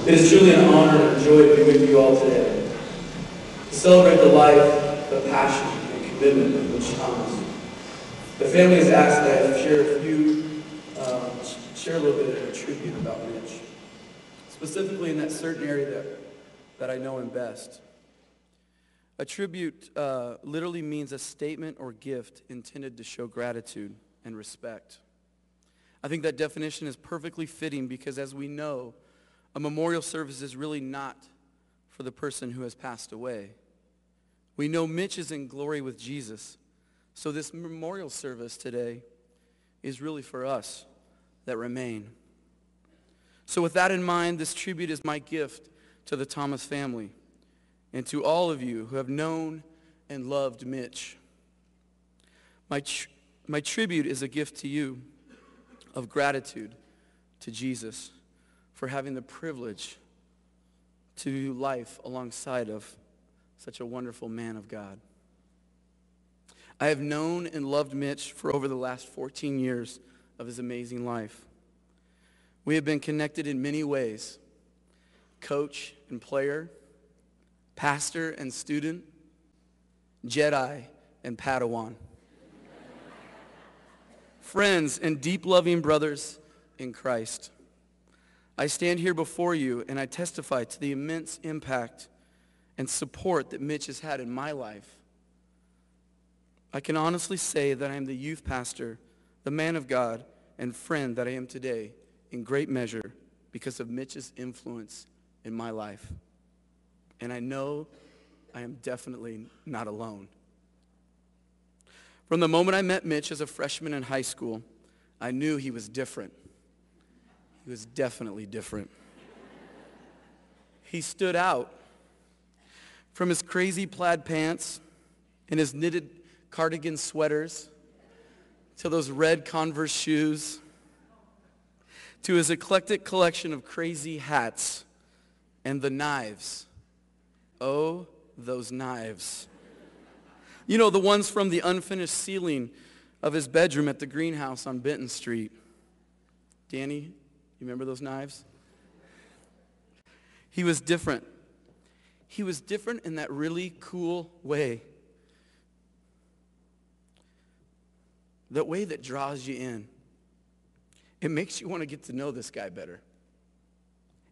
It is truly an honor and a joy to be with you all today, to celebrate the life, the passion, and commitment of Mitch Thomas. The family has asked that I share a little bit of a tribute about Mitch, specifically in that certain area that I know him best. A tribute literally means a statement or gift intended to show gratitude and respect. I think that definition is perfectly fitting because, as we know, a memorial service is really not for the person who has passed away. We know Mitch is in glory with Jesus, so this memorial service today is really for us that remain. So with that in mind, this tribute is my gift to the Thomas family and to all of you who have known and loved Mitch. My tribute is a gift to you of gratitude to Jesus for having the privilege to do life alongside of such a wonderful man of God. I have known and loved Mitch for over the last 14 years of his amazing life. We have been connected in many ways: coach and player, pastor and student, Jedi and Padawan, friends and deep loving brothers in Christ. I stand here before you and I testify to the immense impact and support that Mitch has had in my life. I can honestly say that I am the youth pastor, the man of God, and friend that I am today in great measure because of Mitch's influence in my life. And I know I am definitely not alone. From the moment I met Mitch as a freshman in high school, I knew he was different. He was definitely different. He stood out. From his crazy plaid pants and his knitted cardigan sweaters to those red Converse shoes to his eclectic collection of crazy hats and the knives. Oh, those knives. You know, the ones from the unfinished ceiling of his bedroom at the greenhouse on Benton Street. Danny, you remember those knives? He was different. He was different in that really cool way. That way that draws you in. It makes you want to get to know this guy better.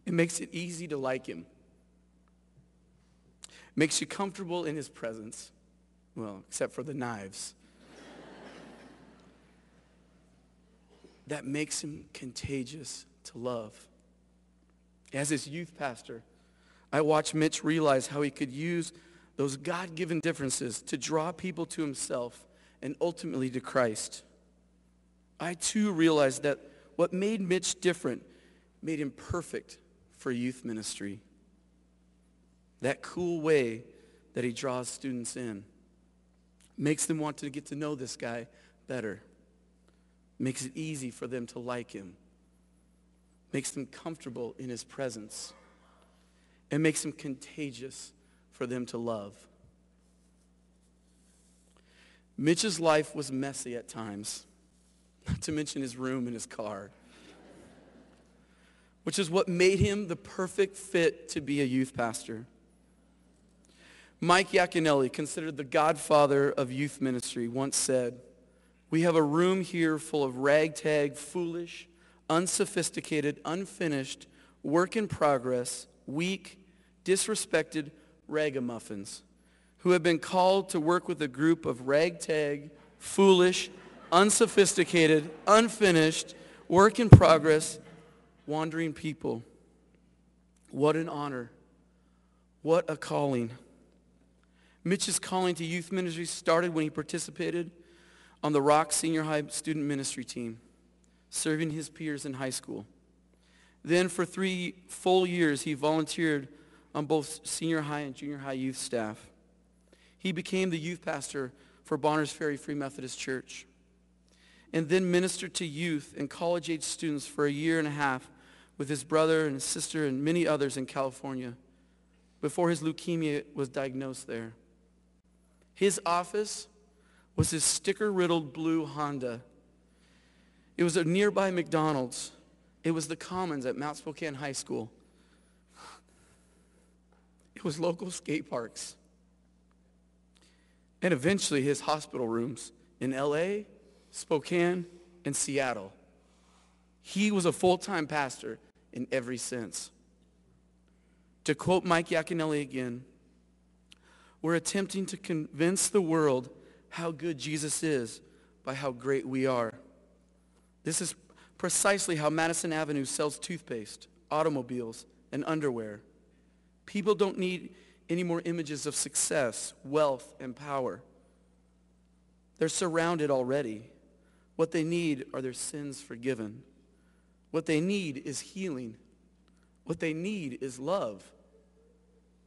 It makes it easy to like him. Makes you comfortable in his presence. Well, except for the knives. That makes him contagious to love. As his youth pastor, I watched Mitch realize how he could use those God-given differences to draw people to himself and ultimately to Christ. I too realized that what made Mitch different made him perfect for youth ministry. That cool way that he draws students in makes them want to get to know this guy better. Makes it easy for them to like him. Makes them comfortable in his presence. And makes him contagious for them to love. Mitch's life was messy at times, not to mention his room and his car, which is what made him the perfect fit to be a youth pastor. Mike Yaconelli, considered the godfather of youth ministry, once said, "We have a room here full of ragtag, foolish, unsophisticated, unfinished, work in progress, weak, disrespected ragamuffins who have been called to work with a group of ragtag, foolish, unsophisticated, unfinished, work in progress, wandering people." What an honor. What a calling. Mitch's calling to youth ministry started when he participated on the Rock Senior High student ministry team, serving his peers in high school. Then for 3 full years, he volunteered on both senior high and junior high youth staff. He became the youth pastor for Bonners Ferry Free Methodist Church, and then ministered to youth and college-age students for 1.5 years with his brother and his sister and many others in California before his leukemia was diagnosed there. His office was his sticker-riddled blue Honda, It was a nearby McDonald's. It was the Commons at Mount Spokane High School. It was local skate parks. And eventually his hospital rooms in LA, Spokane, and Seattle. He was a full-time pastor in every sense. To quote Mike Yaconelli again, we're attempting to convince the world how good Jesus is by how great we are. This is precisely how Madison Avenue sells toothpaste, automobiles, and underwear. People don't need any more images of success, wealth, and power. They're surrounded already. What they need are their sins forgiven. What they need is healing. What they need is love.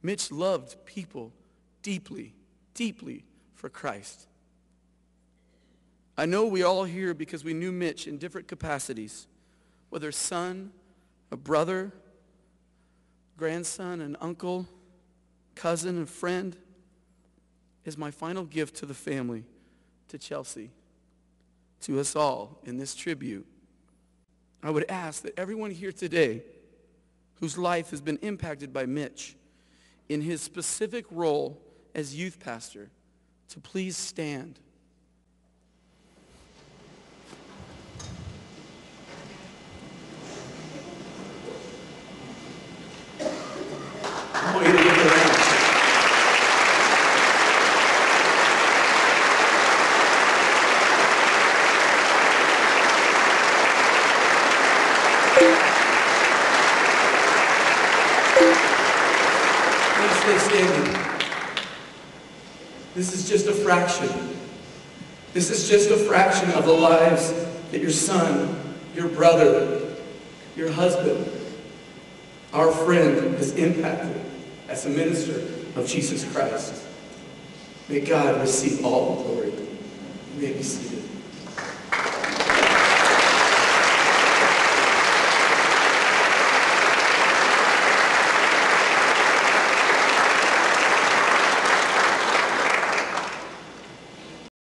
Mitch loved people deeply, deeply for Christ. I know we all here because we knew Mitch in different capacities, whether son, a brother, grandson, an uncle, cousin, and friend. Is my final gift to the family, to Chelsea, to us all in this tribute. I would ask that everyone here today whose life has been impacted by Mitch in his specific role as youth pastor to please stand. I want you to look around. Please stay standing. This is just a fraction. This is just a fraction of the lives that your son, your brother, your husband, our friend has impacted as a minister of Jesus Christ. May God receive all the glory. You may be seated.